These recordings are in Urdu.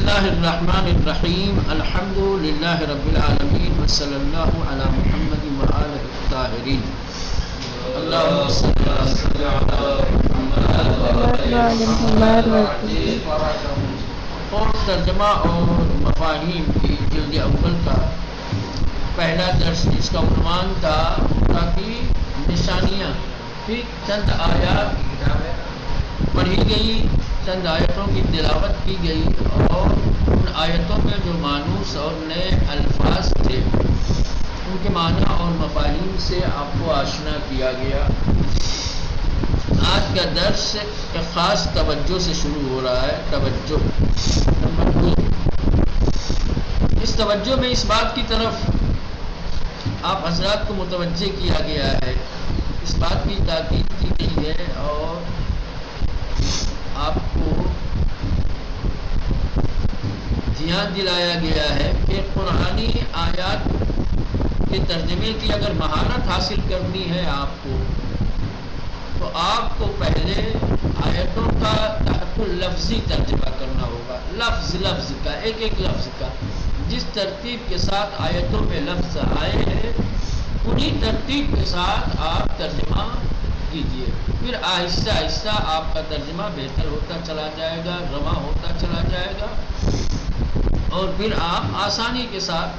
اللہ الرحمن الرحیم الحمد للہ رب العالمین وصلی اللہ علی محمد وآلہ الطاہرین اللہم صلی علی محمد اور ترجمہ اور مفاہیم کی جلد اول کا پہلا درس، جس کا عنوان تھا خدا کی نشانیاں. چند آیات پڑھی گئی، چند آیتوں کی تلاوت کی گئی اور ان آیتوں میں جو مانوس اور نئے الفاظ تھے ان کے معنی اور مفاہیم سے آپ کو آشنا کیا گیا. آج کا درس ایک خاص توجہ سے شروع ہو رہا ہے. توجہ نمبر 2. اس توجہ میں اس بات کی طرف آپ حضرات کو متوجہ کیا گیا ہے، اس بات کی تاکید کی گئی ہے اور آپ کو دھیان دلایا گیا ہے کہ قرآنی آیات کے ترجمے کی اگر مہارت حاصل کرنی ہے آپ کو، تو آپ کو پہلے آیتوں کا تحت لفظی ترجمہ کرنا ہوگا. لفظ لفظ کا، ایک ایک لفظ کا، جس ترتیب کے ساتھ آیتوں میں لفظ آئے ہیں انہی ترتیب کے ساتھ آپ ترجمہ کیجیے. پھر آہستہ آہستہ آپ کا ترجمہ بہتر ہوتا چلا جائے گا، رواں ہوتا چلا جائے گا اور پھر آپ آسانی کے ساتھ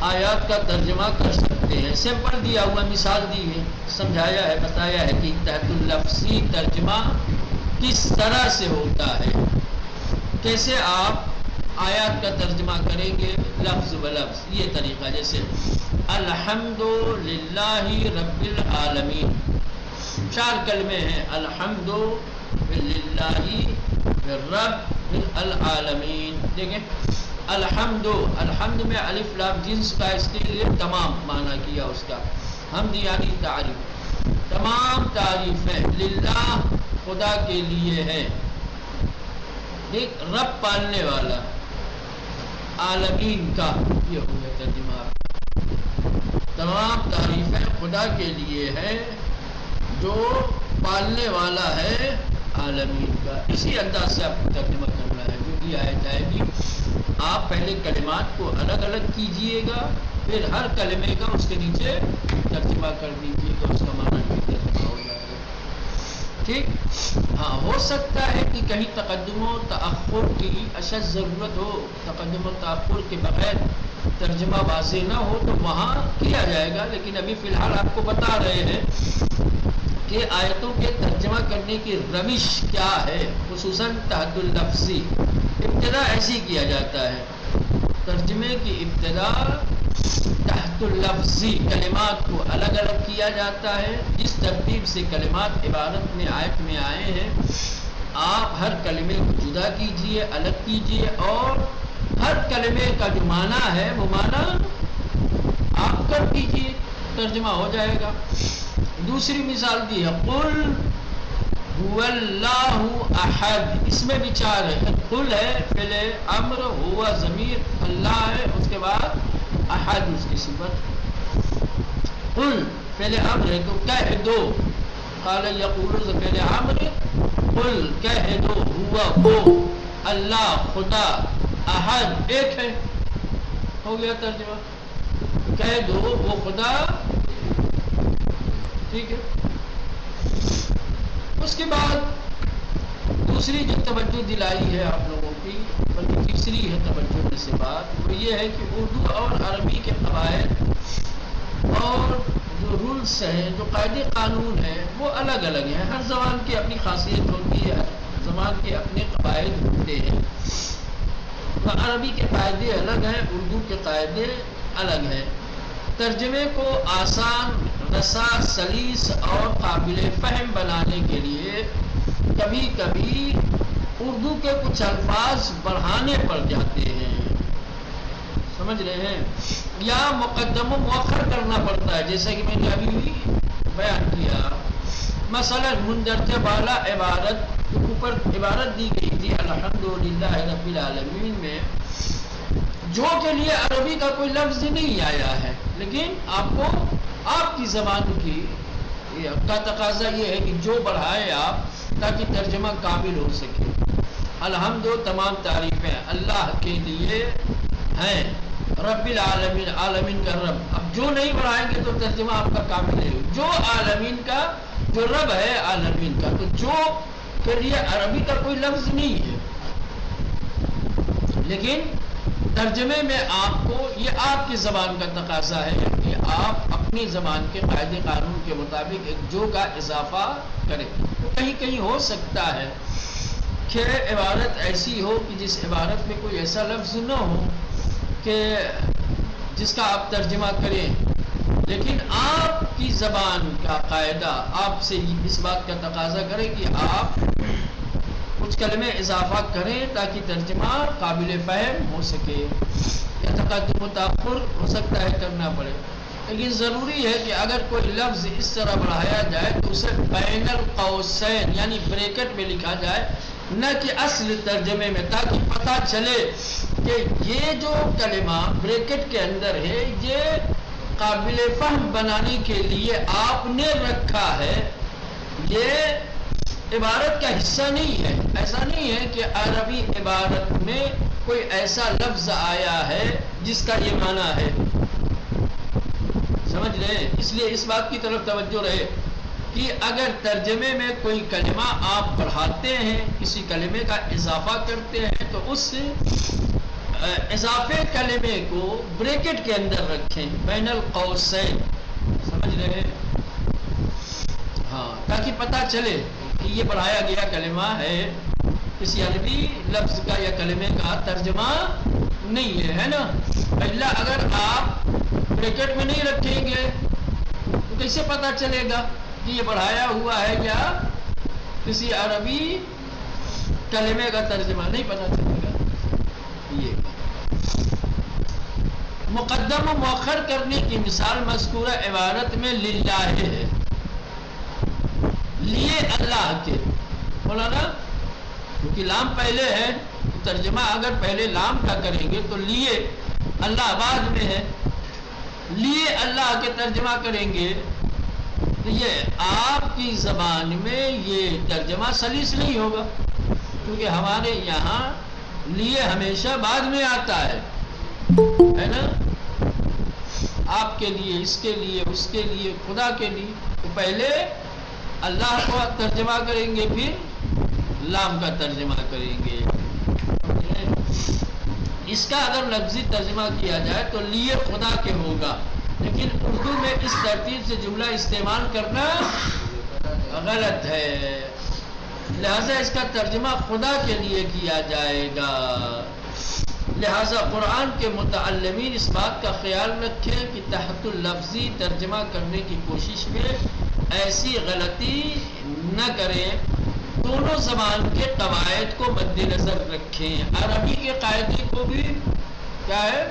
آیات کا ترجمہ کر سکتے ہیں. سمپل دیا ہوا مثال دی ہے، سمجھایا ہے، بتایا ہے کہ تحت اللفظی ترجمہ کس طرح سے ہوتا ہے، کیسے آپ آیات کا ترجمہ کریں گے لفظ بلفظ. یہ طریقہ جیسے الحمد للہ رب العالمین، 4 کلمے ہیں. الحمد للہ رب العالمین. دیکھیں الحمد، الحمد میں الف لام جنس کا، اس کے لیے تمام معنی کیا اس کا. حمد یعنی تعریف، تمام تعریفیں للہ خدا کے لیے ہے. ایک رب پالنے والا، عالمین کا، یہ ہو گیا ترجمہ. تمام تعریفیں خدا کے لیے ہے جو پالنے والا ہے عالمین کا. اسی انداز سے آپ کو ترجمہ کرنا ہے. جو بھی آیت آئے گی آپ پہلے کلمات کو الگ الگ کیجئے گا، پھر ہر کلمے کا اس کے نیچے ترجمہ کر دیجئے گا، اس کا معنی بھی ترجمہ ہو جائے گا. ٹھیک؟ ہاں، ہو سکتا ہے کہ کہیں تقدم و تأخر کی اشد ضرورت ہو، تقدم و تأخر کے بغیر ترجمہ واضح نہ ہو تو وہاں کیا جائے گا. لیکن ابھی فی الحال آپ کو بتا رہے ہیں کہ آیتوں کے ترجمہ کرنے کی روش کیا ہے، خصوصاً تحت اللفظی. ابتدا ایسی کیا جاتا ہے، ترجمے کی ابتدا تحت اللفظی، کلمات کو الگ الگ کیا جاتا ہے. جس ترتیب سے کلمات عبارت میں آیت میں آئے ہیں آپ ہر کلمے کو جدا کیجئے، الگ کیجئے اور ہر کلمے کا جو معنی ہے وہ معنی آپ کر دیجئے، ترجمہ ہو جائے گا. دوسری مثال دی ہے قل هو اللہ احد. اس میں بھی 4 ہے. قل ہے فعل امر، ہوا ضمیر، اللہ ہے، اس کے بعد احد اس کی صفت. قل فعل امر ہے تو کہہ دو، قال یقول فعل امر، قل کہہ دو، ہوا وہ، اللہ خدا، احد ایک ہے. ہو گیا ترجمہ. کہہ دو وہ خدا. ٹھیک ہے. اس کے بعد دوسری جو توجہ دلائی ہے آپ لوگوں کی، بلکہ تیسری ہے توجہ میں سے بات، وہ یہ ہے کہ اردو اور عربی کے قواعد اور جو رولس ہیں، جو قاعدے قانون ہیں وہ الگ الگ ہیں. ہر زبان کی اپنی خاصیت ہوتی ہے، ہر زبان کے اپنے قواعد ہوتے ہیں. عربی کے قاعدے الگ ہیں، اردو کے قاعدے الگ ہیں. ترجمے کو آسان، رسا، سلیس اور قابل فہم بنانے کے لیے کبھی کبھی اردو کے کچھ الفاظ بڑھانے پڑ جاتے ہیں، سمجھ رہے ہیں، یا مقدم و مؤخر کرنا پڑتا ہے. جیسا کہ میں نے ابھی بیان کیا، مثلا مندرجہ بالا عبارت اوپر عبارت دی گئی تھی الحمدللہ رب العالمین میں، جو کے لیے عربی کا کوئی لفظ نہیں آیا ہے، لیکن آپ کو آپ کی زبان کی کا تقاضا یہ ہے کہ جو بڑھائے آپ تاکہ ترجمہ کامل ہو سکے. الحمد و تمام تعریفیں اللہ کے لیے ہیں، رب العالمین، عالمین کا رب. اب جو نہیں بڑھائیں گے تو ترجمہ آپ کا کامل ہے. جو عالمین کا، جو رب ہے عالمین کا، تو جو پھر یہ عربی کا کوئی لفظ نہیں ہے، لیکن ترجمے میں آپ کو یہ آپ کی زبان کا تقاضا ہے کہ آپ اپنی زبان کے قاعدے قانون کے مطابق ایک جو کا اضافہ کریں. تو کہیں کہیں ہو سکتا ہے کہ عبارت ایسی ہو کہ جس عبارت میں کوئی ایسا لفظ نہ ہو کہ جس کا آپ ترجمہ کریں، لیکن آپ کی زبان کا قاعدہ آپ سے اس بات کا تقاضا کرے کہ آپ کچھ کلمے اضافہ کریں تاکہ ترجمہ قابل فہم ہو سکے. یا تقدم و تاخر ہو سکتا ہے کرنا پڑے، لیکن ضروری ہے کہ اگر کوئی لفظ اس طرح بڑھایا جائے تو اسے بین القوسین یعنی بریکٹ میں لکھا جائے، نہ کہ اصل ترجمے میں، تاکہ پتہ چلے کہ یہ جو کلمہ بریکٹ کے اندر ہے یہ قابل فہم بنانے کے لیے آپ نے رکھا ہے، یہ عبارت کا حصہ نہیں ہے. ایسا نہیں ہے کہ عربی عبارت میں کوئی ایسا لفظ آیا ہے جس کا یہ معنی ہے. سمجھ رہے ہیں؟ اس لیے اس بات کی طرف توجہ رہے کہ اگر ترجمے میں کوئی کلمہ آپ بڑھاتے ہیں، کسی کلمے کا اضافہ کرتے ہیں، تو اس اضافے کلمے کو بریکٹ کے اندر رکھیں، بین القوسین. سمجھ رہے ہیں؟ ہاں، تاکہ پتہ چلے کہ یہ بڑھایا گیا کلمہ ہے، کسی عربی لفظ کا یا کلمے کا ترجمہ نہیں ہے نا. پہلا اگر آپ بریکٹ میں نہیں رکھیں گے تو کیسے پتہ چلے گا کہ یہ بڑھایا ہوا ہے یا کسی عربی کلمے کا ترجمہ؟ نہیں پتہ چلے گا. یہ مقدم و مؤخر کرنے کی مثال مذکورہ عبارت میں للہ ہے، لیے اللہ کے. بولا نا، کیونکہ لام پہلے ہے، ترجمہ اگر پہلے لام کا کریں گے تو لیے اللہ بعد میں ہے، لیے اللہ کے ترجمہ کریں گے تو یہ آپ کی زبان میں یہ ترجمہ سلیس نہیں ہوگا، کیونکہ ہمارے یہاں لیے ہمیشہ بعد میں آتا ہے نا. آپ کے لیے، اس کے لیے، اس کے لیے، خدا کے لیے، تو پہلے اللہ کو ترجمہ کریں گے پھر لام کا ترجمہ کریں گے. اس کا اگر لفظی ترجمہ کیا جائے تو لیے خدا کے ہوگا، لیکن اردو میں اس ترتیب سے جملہ استعمال کرنا غلط ہے، لہذا اس کا ترجمہ خدا کے لیے کیا جائے گا. لہذا قرآن کے متعلمین اس بات کا خیال رکھیں کہ تحت اللفظی ترجمہ کرنے کی کوشش میں ایسی غلطی نہ کریں. دونوں زبان کے قواعد کو مد نظر رکھیں، عربی کے قاعدے کو بھی کیا ہے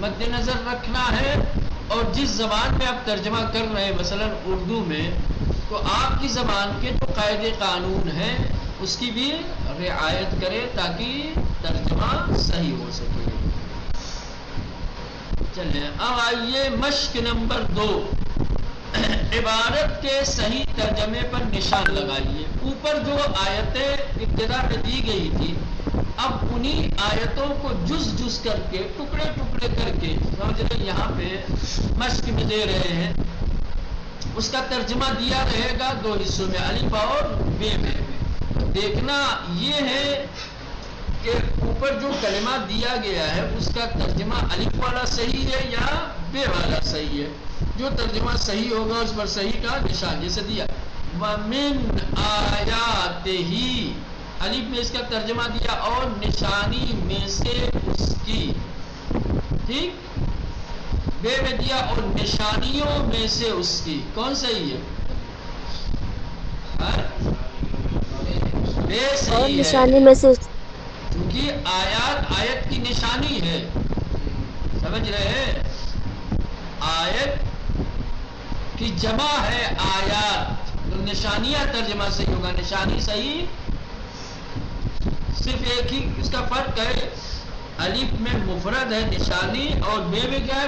مد نظر رکھنا ہے، اور جس زبان میں آپ ترجمہ کر رہے ہیں مثلا اردو میں، تو آپ کی زبان کے جو قاعدے قانون ہیں اس کی بھی رعایت کریں تاکہ ترجمہ صحیح ہو سکے. چلیں اب آئیے مشق نمبر 2، عبارت کے صحیح ترجمے پر نشان لگائیے. اوپر جو آیتیں ابتدا میں دی گئی تھی، اب انہی آیتوں کو جز جز کر کے، ٹکڑے ٹکڑے کر کے، سمجھ رہے یہاں پہ مشق میں دے رہے ہیں. اس کا ترجمہ دیا رہے گا 2 حصوں میں، الف اور بے میں. دیکھنا یہ ہے کہ اوپر جو کلمہ دیا گیا ہے اس کا ترجمہ الف والا صحیح ہے یا بے والا صحیح ہے. جو ترجمہ صحیح ہوگا اس پر صحیح کا نشان، جیسے دیا وَمِنْ آیَاتِهِ، الف میں اس کا ترجمہ دیا اور نشانی میں سے اس کی، ٹھیک. بے میں دیا اور نشانیوں میں سے اس کی. کون صحیح ہے؟ بے صحیح نشانی ہے، میں سے کیونکہ آیت کی نشانی ہے. سمجھ رہے ہیں؟ آیت کی جمع ہے آیات، تو نشانیاں ترجمہ صحیح ہوگا. نشانی صحیح، صرف ایک ہی اس کا فرق ہے، الف میں مفرد ہے نشانی اور بے میں کیا ہے